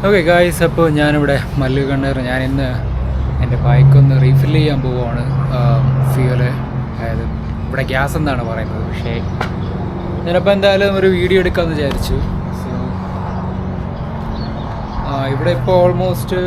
Okay guys, അപ്പോൾ ഞാനിവിടെ മല്ലുകണ്ണൂർ ഞാനിന്ന് എൻ്റെ ബൈക്കൊന്ന് റീഫിൽ ചെയ്യാൻ പോവുകയാണ്. ഫ്യൂല്, അതായത് ഇവിടെ ഗ്യാസ് എന്നാണ് പറയുന്നത്, പക്ഷേ ഞാനപ്പോൾ എന്തായാലും ഒരു വീഡിയോ എടുക്കാമെന്ന് വിചാരിച്ചു. സോ ഇവിടെ ഇപ്പോൾ ഓൾമോസ്റ്റ്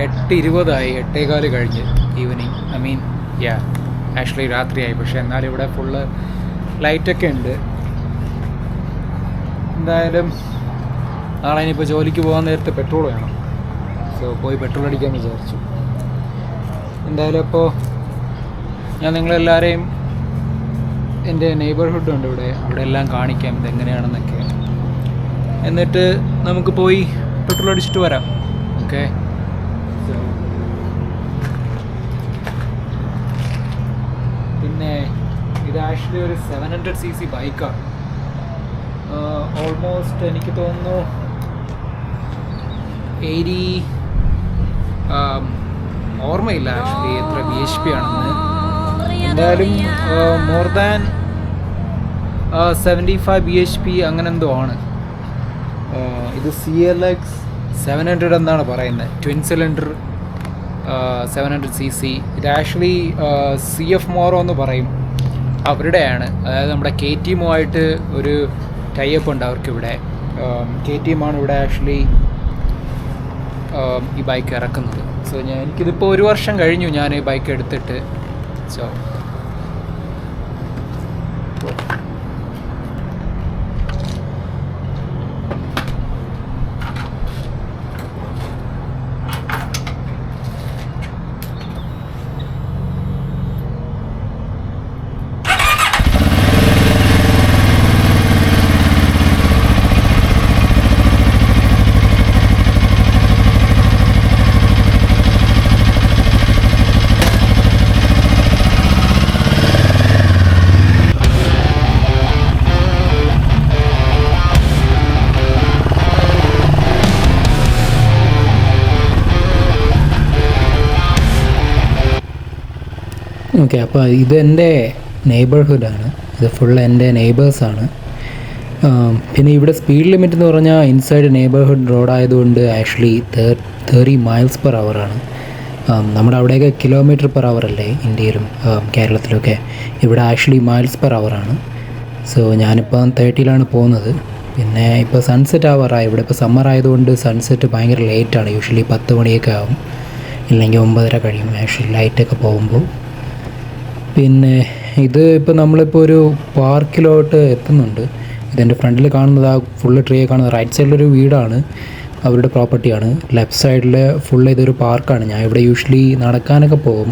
8:20 8:15 കഴിഞ്ഞ് ഈവനിങ്. ആക്ച്വലി രാത്രിയായി, പക്ഷേ എന്നാലും ഇവിടെ ഫുള്ള് ലൈറ്റൊക്കെ ഉണ്ട്. എന്തായാലും നാളെ ഇനിയിപ്പോൾ ജോലിക്ക് പോകാൻ നേരത്തെ പെട്രോൾ വേണം. സോ പോയി പെട്രോൾ അടിക്കാമെന്ന് വിചാരിച്ചു. എന്തായാലും അപ്പോൾ ഞാൻ നിങ്ങളെല്ലാവരെയും എൻ്റെ നെയ്ബർഹുഡ് ഉണ്ട് അവിടെ എല്ലാം കാണിക്കാം ഇതെങ്ങനെയാണെന്നൊക്കെ. എന്നിട്ട് നമുക്ക് പോയി പെട്രോൾ അടിച്ചിട്ട് വരാം. ഓക്കെ, പിന്നെ ഇത് ആക്ച്വലി ഒരു 700cc ബൈക്കാണ്. ഓൾമോസ്റ്റ് എനിക്ക് തോന്നുന്നു 80 ഓർമ്മയില്ല ആക്ച്വലി എത്ര BHP ആണെന്ന്. എന്തായാലും മോർ ദാൻ 75 BHP അങ്ങനെ എന്തോ ആണ്. ഇത് CLX 700 എന്നാണ് പറയുന്നത്, ട്വിൻ സിലിണ്ടർ 700cc. ഇത് ആക്ച്വലി CF മോറോ എന്ന് പറയും, അവരുടെയാണ്. അതായത് നമ്മുടെ KTM ആയിട്ട് ഒരു ടൈപ്പ് ഉണ്ട് അവർക്കിവിടെ. KTM ആണ് ഇവിടെ ആക്ച്വലി ഈ ബൈക്ക് ഇറക്കുന്നത്. സോ എനിക്കിതിപ്പോൾ 1 വർഷം കഴിഞ്ഞു ഞാൻ ഈ ബൈക്ക് എടുത്തിട്ട്. സോ ഓക്കെ, അപ്പോൾ ഇതെൻ്റെ നെയ്ബർഹുഡാണ്. ഇത് ഫുൾ എൻ്റെ നെയ്ബേഴ്സാണ്. പിന്നെ ഇവിടെ സ്പീഡ് ലിമിറ്റ് എന്ന് പറഞ്ഞാൽ ഇൻസൈഡ് നെയ്ബർഹുഡ് റോഡ് ആയതുകൊണ്ട് ആക്ച്വലി 30 miles/hour ആണ്. നമ്മുടെ അവിടെയൊക്കെ km/h അല്ലേ ഇന്ത്യയിലും കേരളത്തിലൊക്കെ. ഇവിടെ ആക്ച്വലി miles/hour ആണ്. സോ ഞാനിപ്പോൾ 30ലാണ് പോകുന്നത്. പിന്നെ ഇപ്പോൾ സൺസെറ്റ് ആവാറായി. ഇവിടെ ഇപ്പോൾ സമ്മർ ആയതുകൊണ്ട് സൺസെറ്റ് ഭയങ്കര ലേറ്റാണ്. യൂഷ്വലി 10 മണിയൊക്കെ ആവും, ഇല്ലെങ്കിൽ 9:30 കഴിയും ആക്ച്വലി ലൈറ്റൊക്കെ പോകുമ്പോൾ. പിന്നെ ഇത് ഇപ്പോൾ നമ്മളിപ്പോൾ ഒരു പാർക്കിലോട്ട് എത്തുന്നുണ്ട്. ഇതെൻ്റെ ഫ്രണ്ടിൽ കാണുന്നത് ആ ഫുള്ള് ട്രീ കാണുന്നത് റൈറ്റ് സൈഡിലൊരു വീടാണ്, അവരുടെ പ്രോപ്പർട്ടിയാണ്. ലെഫ്റ്റ് സൈഡിൽ ഫുള്ള് ഇതൊരു പാർക്കാണ്. ഞാൻ ഇവിടെ യൂഷ്വലി നടക്കാനൊക്കെ പോകും.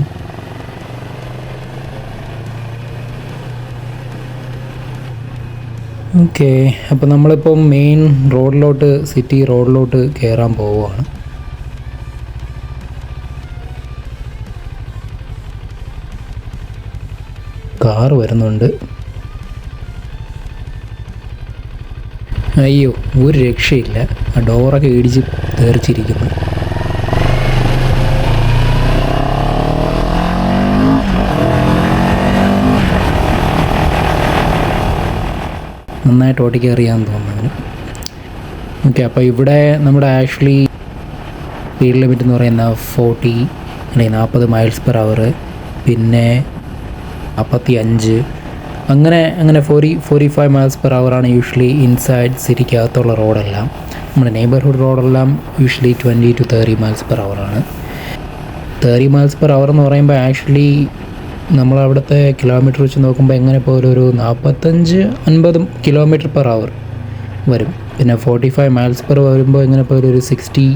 ഓക്കെ, അപ്പോൾ നമ്മളിപ്പം മെയിൻ റോഡിലോട്ട്, സിറ്റി റോഡിലോട്ട് കയറാൻ പോവുകയാണ്. കാറ് വരുന്നുണ്ട്. അയ്യോ, ഒരു രക്ഷയില്ല, ആ ഡോറൊക്കെ ഇടിച്ച് തെറിച്ചിരിക്കുന്നു. നന്നായിട്ട് ഓടിക്കാൻ അറിയാമെന്ന് തോന്നുന്നു. ഓക്കെ, അപ്പോൾ ഇവിടെ നമ്മുടെ ആക്ച്വലി സ്പീഡ് ലിമിറ്റ് എന്ന് പറയുന്ന 40 അല്ലെങ്കിൽ 40 miles/hour, പിന്നെ 45 അങ്ങനെ 45 miles/hour ആണ് യൂഷ്വലി ഇൻസൈഡ് സിറ്റിക്കകത്തുള്ള റോഡെല്ലാം. നമ്മുടെ നെയ്ബർഹുഡ് റോഡെല്ലാം യൂഷ്വലി 20 to 30 miles/hour ആണ്. 30 miles/hour എന്ന് പറയുമ്പോൾ ആക്ച്വലി നമ്മളവിടുത്തെ കിലോമീറ്റർ വെച്ച് നോക്കുമ്പോൾ എങ്ങനെ പോലും ഒരു 45-50 km/h വരും. പിന്നെ 45 miles/hour വരുമ്പോൾ എങ്ങനെ പോലും ഒരു 60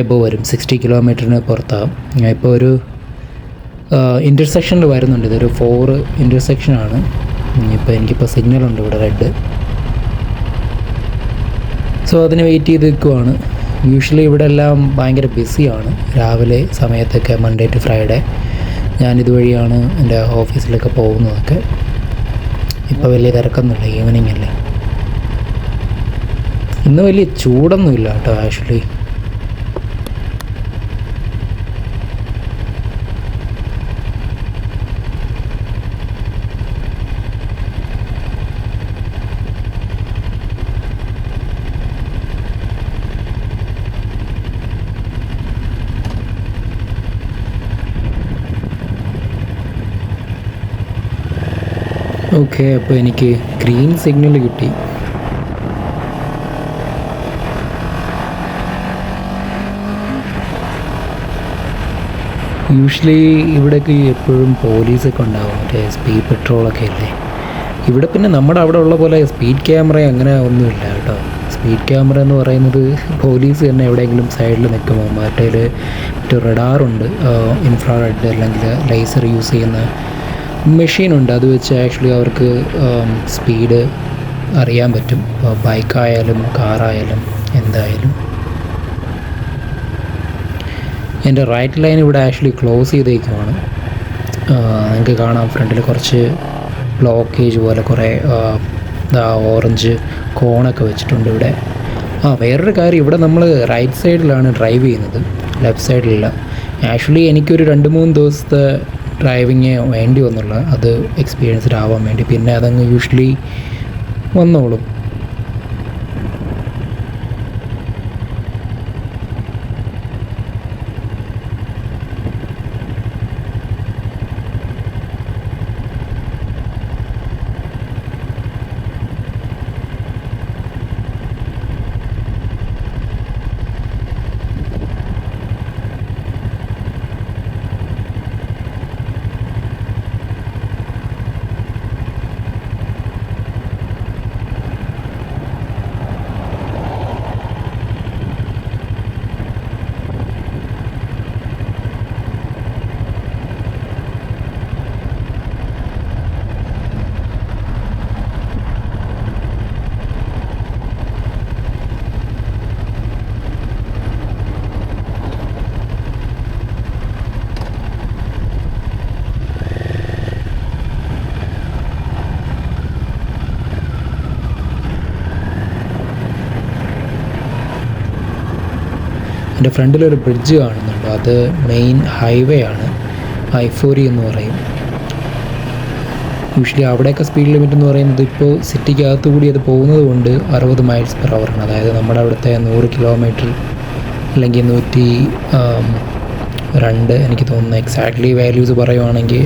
എബോ വരും, 60 km/h പുറത്താകും. ഇപ്പോൾ ഒരു ഇൻ്റർസെക്ഷനിൽ വരുന്നുണ്ട്. ഇതൊരു 4 ഇൻ്റർസെക്ഷനാണ്. എനിക്കിപ്പോൾ സിഗ്നലുണ്ട് ഇവിടെ റെഡ്. സോ അതിന് വെയിറ്റ് ചെയ്ത് നിൽക്കുവാണ്. യൂഷ്വലി ഇവിടെ എല്ലാം ഭയങ്കര ബിസിയാണ് രാവിലെ സമയത്തൊക്കെ, മൺഡേ ടു ഫ്രൈഡേ. ഞാനിതുവഴിയാണ് എൻ്റെ ഓഫീസിലൊക്കെ പോകുന്നതൊക്കെ. ഇപ്പോൾ വലിയ തിരക്കൊന്നുമില്ല, ഈവനിങ് അല്ലേ. ഇന്ന് വലിയ ചൂടൊന്നുമില്ല കേട്ടോ ആക്ച്വലി. ഓക്കെ, അപ്പോൾ എനിക്ക് ഗ്രീൻ സിഗ്നൽ കിട്ടി. യൂഷ്വലി ഇവിടെയൊക്കെ എപ്പോഴും പോലീസൊക്കെ ഉണ്ടാവും, മറ്റേ സ്പീഡ് പെട്രോളൊക്കെ അല്ലേ. ഇവിടെ പിന്നെ നമ്മുടെ അവിടെ ഉള്ള പോലെ സ്പീഡ് ക്യാമറ അങ്ങനെ ഒന്നുമില്ല കേട്ടോ. സ്പീഡ് ക്യാമറ എന്ന് പറയുന്നത് പോലീസ് തന്നെ എവിടെയെങ്കിലും സൈഡിൽ നിൽക്കുമ്പോൾ മറ്റേ റഡാറുണ്ട്, ഇൻഫ്രാറെഡ് അല്ലെങ്കിൽ ലേസർ യൂസ് ചെയ്യുന്ന മെഷീനുണ്ട്. അത് വെച്ച് ആക്ച്വലി അവർക്ക് സ്പീഡ് അറിയാൻ പറ്റും, ബൈക്കായാലും കാറായാലും എന്തായാലും. എൻ്റെ റൈറ്റ് ലൈൻ ഇവിടെ ആക്ച്വലി ക്ലോസ് ചെയ്തേക്കുവാണ്. നിങ്ങൾക്ക് കാണാം ഫ്രണ്ടിൽ കുറച്ച് ബ്ലോക്കേജ് പോലെ കുറേ ഓറഞ്ച് കോണൊക്കെ വെച്ചിട്ടുണ്ട് ഇവിടെ. വേറൊരു കാര്യം, ഇവിടെ നമ്മൾ റൈറ്റ് സൈഡിലാണ് ഡ്രൈവ് ചെയ്യുന്നത്, ലെഫ്റ്റ് സൈഡിലല്ല. ആക്ച്വലി എനിക്കൊരു 2-3 ദിവസത്തെ ഡ്രൈവിങ് വേണ്ടി വന്നുള്ളൂ, അത് എക്സ്പീരിയൻസ്ഡ് ആവാൻ വേണ്ടി. പിന്നെ അതങ്ങ് യൂഷ്വലി വന്നോളും. എൻ്റെ ഫ്രണ്ടിലൊരു ബ്രിഡ്ജ് കാണുന്നുണ്ട്, അത് മെയിൻ ഹൈവേ ആണ്, I-40 എന്ന് പറയും. യൂഷ്വലി അവിടെയൊക്കെ സ്പീഡ് ലിമിറ്റ് എന്ന് പറയുന്നത് ഇപ്പോൾ സിറ്റിക്കകത്ത് കൂടി അത് പോകുന്നത് കൊണ്ട് 60 മൈൽസ് പെർ അവറാണ്. അതായത് നമ്മുടെ അവിടുത്തെ 100 കിലോമീറ്റർ അല്ലെങ്കിൽ 102 എനിക്ക് തോന്നുന്നു. എക്സാക്ട്ലി വാല്യൂസ് പറയുവാണെങ്കിൽ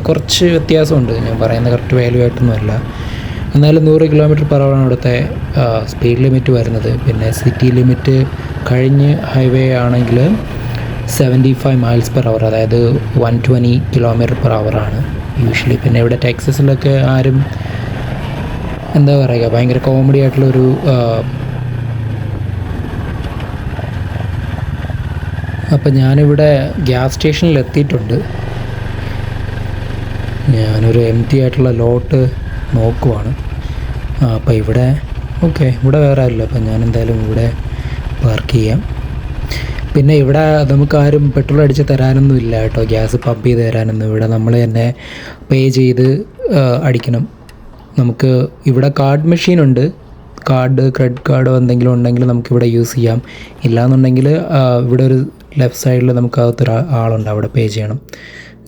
കുറച്ച് വ്യത്യാസമുണ്ട്, ഞാൻ പറയുന്ന കറക്റ്റ് വാല്യൂ ആയിട്ടൊന്നുമല്ല. എന്നാലും 100 കിലോമീറ്റർ പെർ അവറാണ് അവിടുത്തെ സ്പീഡ് ലിമിറ്റ് വരുന്നത്. പിന്നെ സിറ്റി ലിമിറ്റ് കഴിഞ്ഞ് ഹൈവേ ആണെങ്കിൽ 75 മൈൽസ് പെർ അവർ, അതായത് 120 കിലോമീറ്റർ പെർ അവറാണ് യൂഷ്വലി. പിന്നെ ഇവിടെ ടെക്സസിലൊക്കെ ആരും എന്താ പറയുക, ഭയങ്കര കോമഡി ആയിട്ടുള്ളൊരു അപ്പം ഞാനിവിടെ ഗ്യാസ് സ്റ്റേഷനിൽ എത്തിയിട്ടുണ്ട്. ഞാനൊരു എംപ്റ്റി ആയിട്ടുള്ള ലോട്ട് നോക്കുവാണ്. അപ്പോൾ ഇവിടെ ഓക്കെ, ഇവിടെ വേറെ ആരില്ല, അപ്പം ഞാൻ എന്തായാലും ഇവിടെ പാർക്ക് ചെയ്യാം. പിന്നെ ഇവിടെ നമുക്കാരും പെട്രോൾ അടിച്ച് തരാനൊന്നും ഇല്ല കേട്ടോ, ഗ്യാസ് പമ്പ് ചെയ്ത് തരാനൊന്നും. ഇവിടെ നമ്മൾ തന്നെ പേ ചെയ്ത് അടിക്കണം. നമുക്ക് ഇവിടെ കാർഡ് മെഷീനുണ്ട്, കാർഡ് ക്രെഡിറ്റ് കാർഡോ എന്തെങ്കിലും ഉണ്ടെങ്കിൽ നമുക്കിവിടെ യൂസ് ചെയ്യാം. ഇല്ലയെന്നുണ്ടെങ്കിൽ ഇവിടെ ഒരു ലെഫ്റ്റ് സൈഡിൽ നമുക്കകത്തൊരു ആളുണ്ട്, അവിടെ പേ ചെയ്യണം.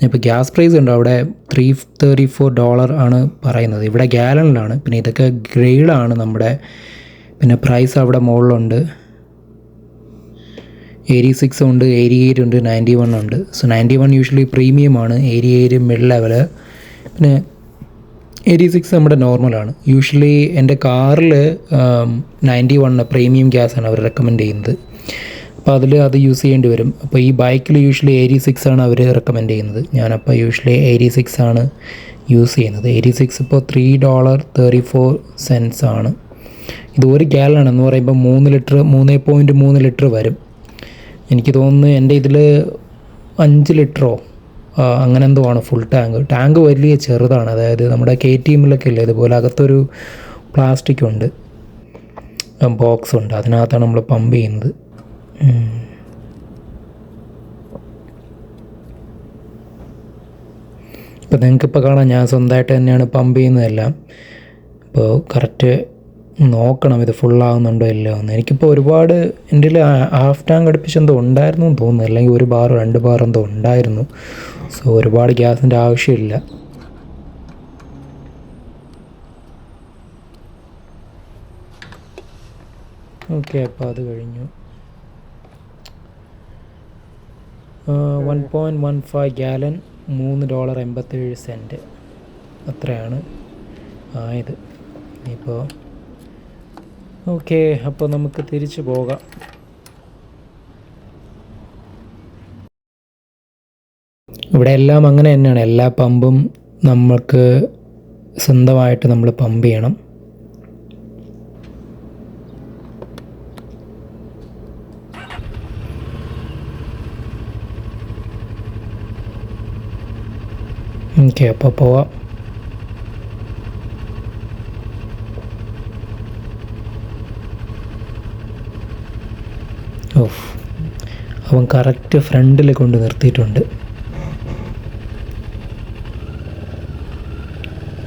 ഇപ്പോൾ ഗ്യാസ് പ്രൈസ് ഉണ്ട് അവിടെ $334 ആണ് പറയുന്നത്, ഇവിടെ ഗാലണിലാണ്. പിന്നെ ഇതൊക്കെ ഗ്രേഡാണ് നമ്മുടെ. പിന്നെ പ്രൈസ് അവിടെ മുകളിലുണ്ട്, 86 ഉണ്ട്, 88 ഉണ്ട്, 91 ഉണ്ട്. സോ 91 യൂഷ്വലി പ്രീമിയം ആണ്, 88 മിഡ് ലെവൽ, പിന്നെ 86 നമ്മുടെ നോർമലാണ്. യൂഷ്വലി എൻ്റെ കാറിൽ 91 പ്രീമിയം ഗ്യാസാണ് അവർ റെക്കമെൻഡ് ചെയ്യുന്നത്, അപ്പോൾ അത് യൂസ് ചെയ്യേണ്ടി വരും. അപ്പോൾ ഈ ബൈക്കിൽ യൂഷ്വലി 86 ആണ് അവർ റെക്കമെൻഡ് ചെയ്യുന്നത്. ഞാനപ്പോൾ യൂഷ്വലി 86 ആണ് യൂസ് ചെയ്യുന്നത്. 86 ഇപ്പോൾ $3.34 ആണ്. ഇത് 1 ഗാലൺ എന്ന് പറയുമ്പോൾ 3.3 ലിറ്റർ വരും. എനിക്ക് തോന്നുന്നു എൻ്റെ ഇതിൽ 5 ലിറ്ററോ അങ്ങനെ എന്തോ ആണ് ഫുൾ ടാങ്ക് വലിയ ചെറുതാണ്. അതായത് നമ്മുടെ KTMലൊക്കെ ഇല്ലേ ഇതുപോലെ അകത്തൊരു പ്ലാസ്റ്റിക് ഉണ്ട്, ബോക്സ് ഉണ്ട്, അതിനകത്താണ് നമ്മൾ പമ്പ് ചെയ്യുന്നത്. ഇപ്പോൾ നിങ്ങൾക്കിപ്പോൾ കാണാം ഞാൻ സ്വന്തമായിട്ട് തന്നെയാണ് പമ്പ് ചെയ്യുന്നതെല്ലാം. അപ്പോൾ കറക്റ്റ് നോക്കണം ഇത് ഫുള്ളാകുന്നുണ്ടോ ഇല്ലയോ എന്ന്. എനിക്കിപ്പോൾ ഒരുപാട് എൻ്റെ ഹാഫ് ടാങ്ക് അടുപ്പിച്ചെന്തോ ഉണ്ടായിരുന്നു എന്ന് തോന്നുന്നു, അല്ലെങ്കിൽ 1 ബാർ 2 ബാർ എന്തോ ഉണ്ടായിരുന്നു. സോ ഒരുപാട് ഗ്യാസിൻ്റെ ആവശ്യമില്ല. ഓക്കെ, അപ്പോൾ അത് കഴിഞ്ഞു. 1.15 ഗാലൻ $3.87 അത്രയാണ്. ആയത്. ഇനിയിപ്പോൾ ഓക്കെ, അപ്പോൾ നമുക്ക് തിരിച്ചു പോകാം. ഇവിടെ എല്ലാം അങ്ങനെ തന്നെയാണ്. എല്ലാ പമ്പും നമുക്ക് സ്വന്തമായിട്ട് നമ്മൾ പമ്പ് ചെയ്യണം. ഓക്കെ, അപ്പോൾ പോവാം. ഓഫ്, അവൻ കറക്റ്റ് ഫ്രണ്ടിൽ കൊണ്ട് നിർത്തിയിട്ടുണ്ട്.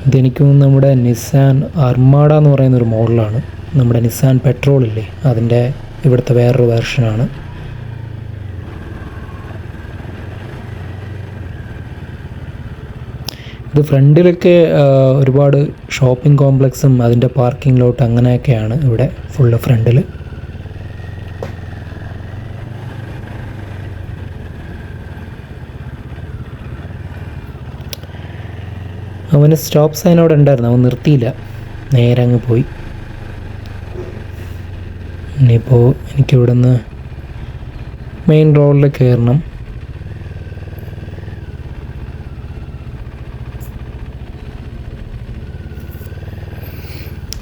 ഇതെനിക്ക് നമ്മുടെ നിസാൻ അർമാഡ എന്ന് പറയുന്നൊരു മോഡലാണ്. നമ്മുടെ നിസാൻ പെട്രോൾ ഇല്ലേ, അതിൻ്റെ ഇവിടുത്തെ വേറൊരു വേർഷനാണ്. ഇത് ഫ്രണ്ടിലൊക്കെ ഒരുപാട് ഷോപ്പിംഗ് കോംപ്ലക്സും അതിൻ്റെ പാർക്കിംഗ് ലോട്ട് അങ്ങനെയൊക്കെയാണ് ഇവിടെ ഫുള്ള് ഫ്രണ്ടിൽ. അവന് സ്റ്റോപ്പ് സൈൻ അവിടെ ഉണ്ടായിരുന്നു, അവൻ നിർത്തിയില്ല, നേരെ അങ്ങ് പോയി. ഇനിയിപ്പോൾ എനിക്കിവിടെ നിന്ന് മെയിൻ റോഡിൽ കയറണം.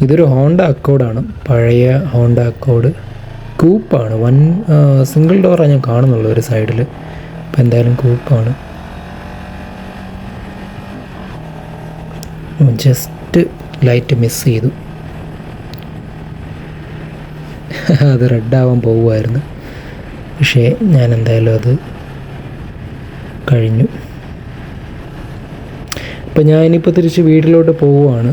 ഇതൊരു ഹോണ്ട അക്കോർഡാണ്, പഴയ ഹോണ്ട അക്കോർഡ്. കൂപ്പാണ്, സിംഗിൾ ഡോറാണ് ഞാൻ കാണുന്നുള്ളൂ ഒരു സൈഡിൽ. അപ്പോൾ എന്തായാലും കൂപ്പാണ്. ജസ്റ്റ് ലൈറ്റ് മിസ് ചെയ്തു. അത് റെഡാവാൻ പോവുമായിരുന്നു, പക്ഷേ ഞാൻ എന്തായാലും അത് കഴിഞ്ഞു. അപ്പം ഞാനിപ്പോൾ തിരിച്ച് വീട്ടിലോട്ട് പോവുകയാണ്.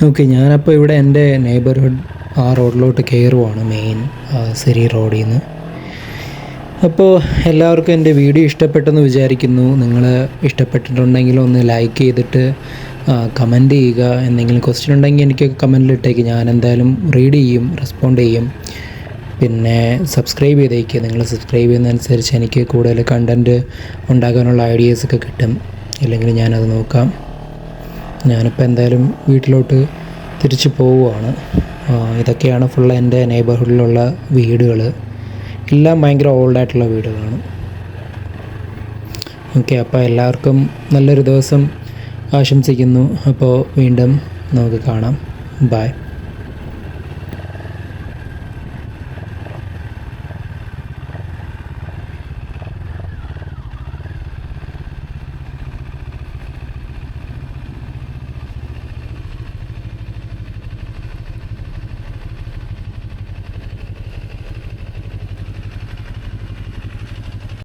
ഓക്കെ, ഞാനപ്പോൾ ഇവിടെ എൻ്റെ നെയ്ബർഹുഡ് ആ റോഡിലോട്ട് കയറുവാണ്, മെയിൻ സിരി റോഡിൽ നിന്ന്. അപ്പോൾ എല്ലാവർക്കും എൻ്റെ വീഡിയോ ഇഷ്ടപ്പെട്ടെന്ന് വിചാരിക്കുന്നു. നിങ്ങൾ ഇഷ്ടപ്പെട്ടിട്ടുണ്ടെങ്കിൽ ഒന്ന് ലൈക്ക് ചെയ്തിട്ട് കമൻറ്റ് ചെയ്യുക. എന്തെങ്കിലും ക്വസ്റ്റ്യൻ ഉണ്ടെങ്കിൽ എനിക്ക് കമൻറ്റിലിട്ടേക്ക്, ഞാൻ എന്തായാലും റീഡ് ചെയ്യും, റെസ്പോണ്ട് ചെയ്യും. പിന്നെ സബ്സ്ക്രൈബ് ചെയ്തേക്കുക. നിങ്ങൾ സബ്സ്ക്രൈബ് ചെയ്യുന്നതനുസരിച്ച് എനിക്ക് കൂടുതൽ കണ്ടൻറ്റ് ഉണ്ടാക്കാനുള്ള ഐഡിയാസൊക്കെ കിട്ടും. ഇല്ലെങ്കിൽ ഞാനത് നോക്കാം. ഞാനിപ്പോൾ എന്തായാലും വീട്ടിലോട്ട് തിരിച്ച് പോവുകയാണ്. ഇതൊക്കെയാണ് ഫുള്ള് എൻ്റെ നെയ്ബർഹുഡിലുള്ള വീടുകൾ. എല്ലാം ഭയങ്കര ഓൾഡായിട്ടുള്ള വീടുകളാണ്. ഓക്കെ, അപ്പോൾ എല്ലാവർക്കും നല്ലൊരു ദിവസം ആശംസിക്കുന്നു. അപ്പോൾ വീണ്ടും നമുക്ക് കാണാം. ബൈ.